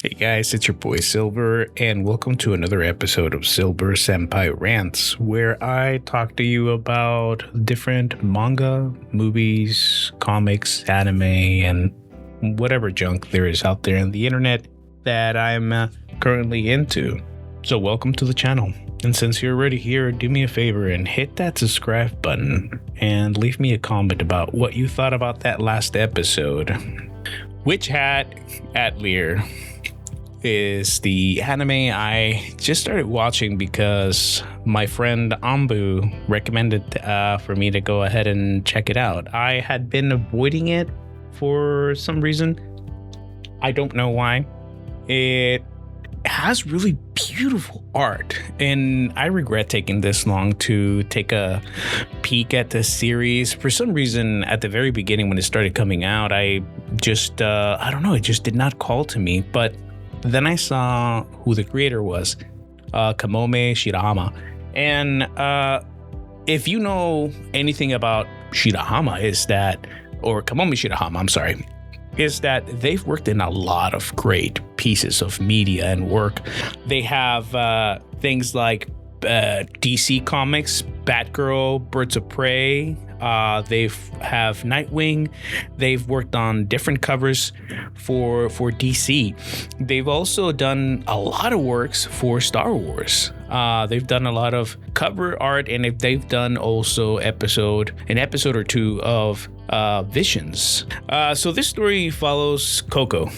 Hey guys, it's your boy Silver, and welcome to another episode of Silver Senpai Rants, where I talk to you about different manga, movies, comics, anime, and whatever junk there is out there on the internet that I'm currently into. So welcome to the channel. And since you're already here, do me a favor and hit that subscribe button and leave me a comment about what you thought about that last episode. Witch Hat Atelier is the anime I just started watching because my friend Ambu recommended for me to go ahead and check it out. I had been avoiding it for some reason. I don't know why. It has really beautiful art, and I regret taking this long to take a peek at the series. For some reason, at the very beginning when it started coming out, I just, I don't know, it just did not call to me. But then I saw who the creator was, Kamome Shirahama. And if you know anything about Shirahama, Kamome Shirahama, I'm sorry, is that they've worked in a lot of great pieces of media and work. They have things like DC Comics, Batgirl, Birds of Prey. They have Nightwing. They've worked on different covers for DC. They've also done a lot of works for Star Wars. They've done a lot of cover art, and they've done also an episode or two of Visions. So this story follows Coco,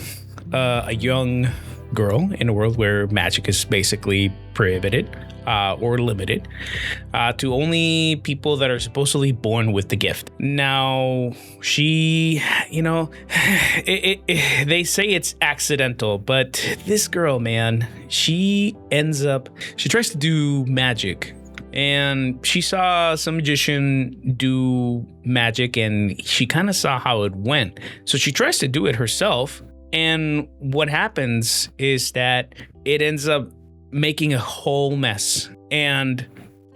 a young girl in a world where magic is basically prohibited. Or limited to only people that are supposedly born with the gift. Now, she, they say it's accidental, but this girl, man, she tries to do magic. And she saw some magician do magic, and she kind of saw how it went. So she tries to do it herself. And what happens is that it ends up making a whole mess, and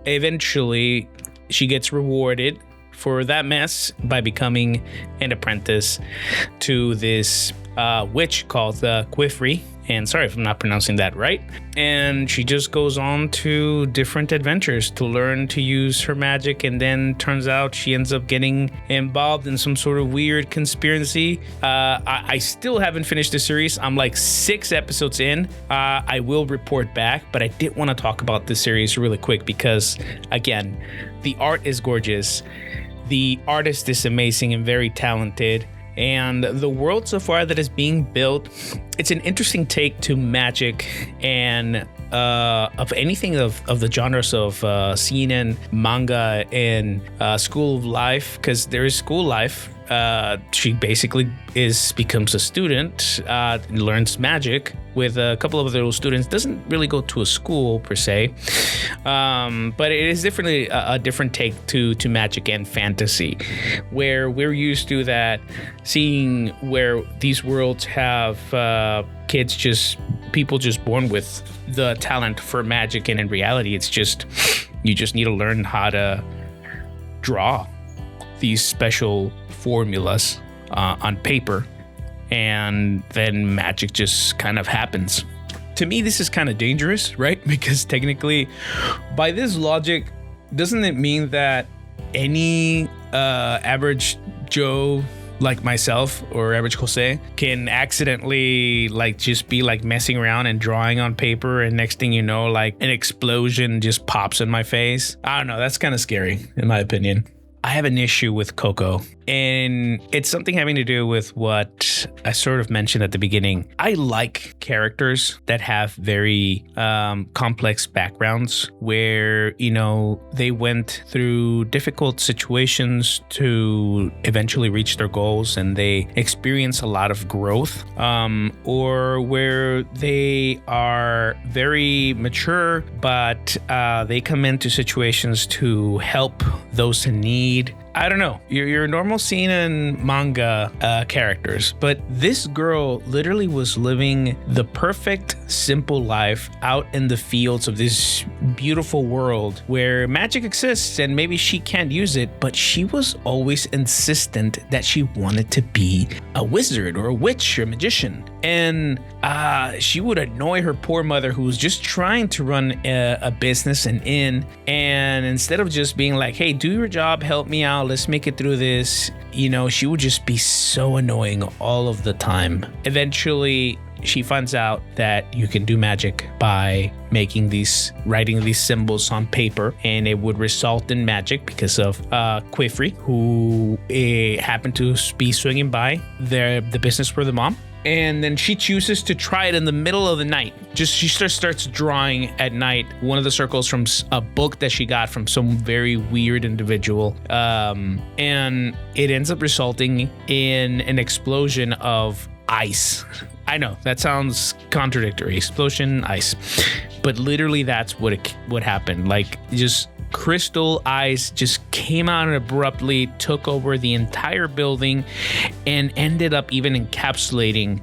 eventually she gets rewarded for that mess by becoming an apprentice to this witch called Quifri. And sorry if I'm not pronouncing that right. And she just goes on to different adventures to learn to use her magic, and then turns out she ends up getting involved in some sort of weird conspiracy. I still haven't finished the series. I'm like 6 episodes in. I will report back, but I did want to talk about this series really quick because, again, the art is gorgeous. The artist is amazing and very talented. And the world so far that is being built, it's an interesting take to magic and of anything of the genres of seinen, manga, and school of life, because there is school life. She basically becomes a student, learns magic with a couple of other students. Doesn't really go to a school per se, but it is definitely a different take to magic and fantasy, where we're used to that, seeing where these worlds have people just born with the talent for magic, and in reality, it's just you just need to learn how to draw these special formulas on paper, and then magic just kind of happens. To me, this is kind of dangerous, right? Because technically, by this logic, doesn't it mean that any average Joe like myself or average Jose can accidentally just be messing around and drawing on paper, and next thing you know, an explosion just pops in my face? I don't know, that's kind of scary in my opinion. I have an issue with Coco, and it's something having to do with what I sort of mentioned at the beginning. I like characters that have very complex backgrounds where, they went through difficult situations to eventually reach their goals, and they experience a lot of growth, or where they are very mature, but they come into situations to help those in need, I don't know, your normal scene in manga characters, but this girl literally was living the perfect simple life out in the fields of this beautiful world where magic exists and maybe she can't use it, but she was always insistent that she wanted to be a wizard or a witch or a magician. And she would annoy her poor mother, who was just trying to run a business, an inn. And instead of just being like, hey, do your job, help me out, let's make it through this, you know, she would just be so annoying all of the time. Eventually, she finds out that you can do magic by writing these symbols on paper, and it would result in magic because of Quifri, who happened to be swinging by the business for the mom. And then she chooses to try it in the middle of the night. She starts drawing at night one of the circles from a book that she got from some very weird individual. And it ends up resulting in an explosion of ice. I know that sounds contradictory. Explosion, ice. But literally that's what happened. Like, just crystal ice just came out and abruptly took over the entire building and ended up even encapsulating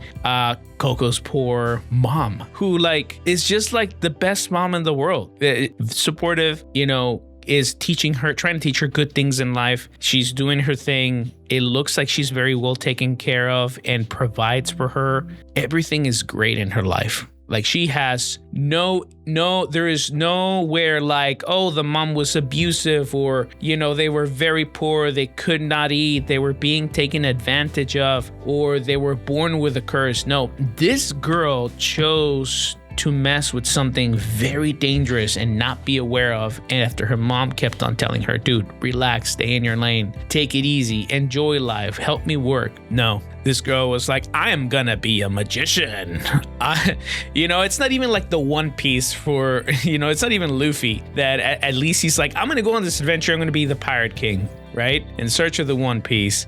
Coco's poor mom, who is just like the best mom in the world. Supportive, you know, is trying to teach her good things in life. She's doing her thing. It looks like she's very well taken care of and provides for her. Everything is great in her life. Like, she has there is nowhere like, oh, the mom was abusive, or, you know, they were very poor, they could not eat, they were being taken advantage of, or they were born with a curse. No, this girl chose to mess with something very dangerous and not be aware of. And after her mom kept on telling her, dude, relax, stay in your lane, take it easy, enjoy life, help me work. No, this girl was like, I am gonna be a magician. You know, it's not even like the One Piece for, you know, it's not even Luffy that at least he's like, I'm gonna go on this adventure, I'm gonna be the Pirate King, right? In search of the One Piece.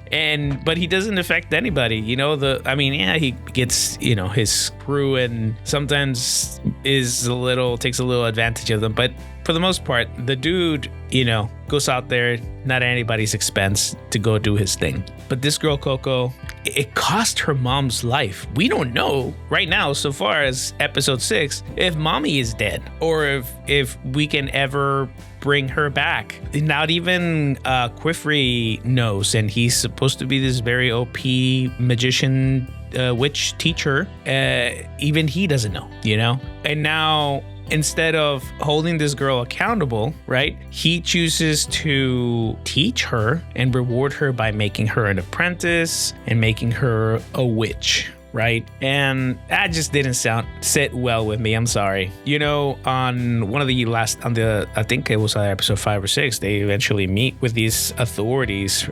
But he doesn't affect anybody, you know. He gets, you know, his crew and sometimes takes a little advantage of them, but for the most part, the dude, you know, goes out there, not at anybody's expense, to go do his thing. But this girl, Coco, it cost her mom's life. We don't know right now, so far as episode 6, if mommy is dead or if we can ever bring her back. Not even Quifri knows, and he's supposed to be this very OP magician, witch teacher. Even he doesn't know, you know? And now, instead of holding this girl accountable, right, he chooses to teach her and reward her by making her an apprentice and making her a witch, right? And that just didn't sit well with me. I'm sorry. You know, on one of the I think it was episode 5 or 6, they eventually meet with these authorities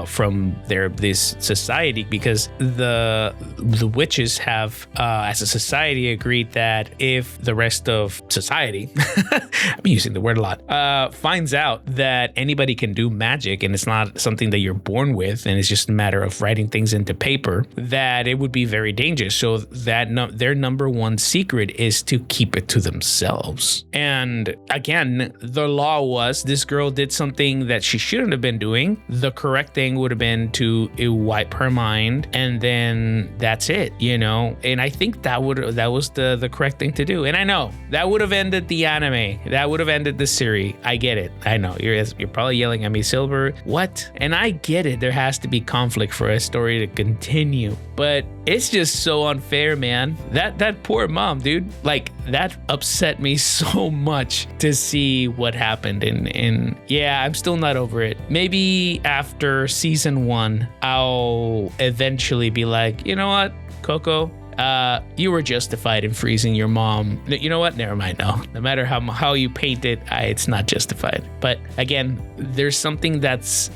from this society, because the witches have, as a society, agreed that if the rest of society, I'm using the word a lot, finds out that anybody can do magic and it's not something that you're born with and it's just a matter of writing things into paper, that it would be very dangerous. So that their number one secret is to keep it to themselves. And again, the law was, this girl did something that she shouldn't have been doing. The correct thing would have been to wipe her mind, and then that's it, you know. And I think that was the correct thing to do. And I know that would have ended the anime. That would have ended the series. I get it. I know you're probably yelling at me, Silver. What? And I get it. There has to be conflict for a story to continue, but it's just so unfair, man. That poor mom, dude. Like, that upset me so much to see what happened. And yeah, I'm still not over it. Maybe after season 1, I'll eventually be like, you know what, Coco, you were justified in freezing your mom. You know what? Never mind. No matter how you paint it, it's not justified. But again, there's something that's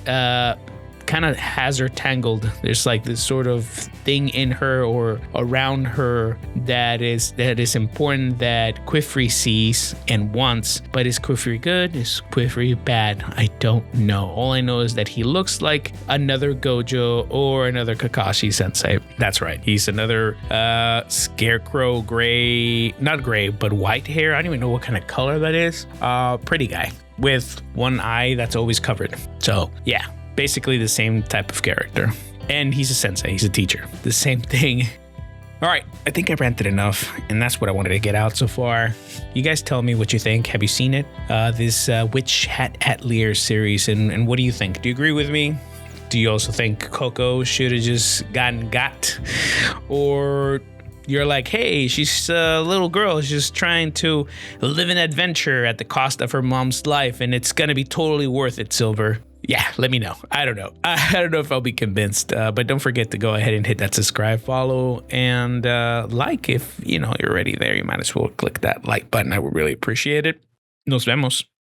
kind of has her tangled. There's like this sort of thing in her or around her that is important, that Quifri sees and wants. But is Quifri good? Is Quifri bad? I don't know. All I know is that he looks like another Gojo or another Kakashi sensei. That's right. He's another scarecrow, not gray, but white hair. I don't even know what kind of color that is. Pretty guy with one eye that's always covered. So yeah, Basically the same type of character. And he's a sensei, he's a teacher. The same thing. All right, I think I ranted enough, and that's what I wanted to get out so far. You guys tell me what you think. Have you seen it? This Witch Hat Atelier series, and what do you think? Do you agree with me? Do you also think Coco should have just gotten got? Or you're like, hey, she's a little girl, she's just trying to live an adventure at the cost of her mom's life, and it's gonna be totally worth it, Silver? Yeah, let me know. I don't know. I don't know if I'll be convinced, but don't forget to go ahead and hit that subscribe, follow, and like if you're already there. You might as well click that like button. I would really appreciate it. Nos vemos.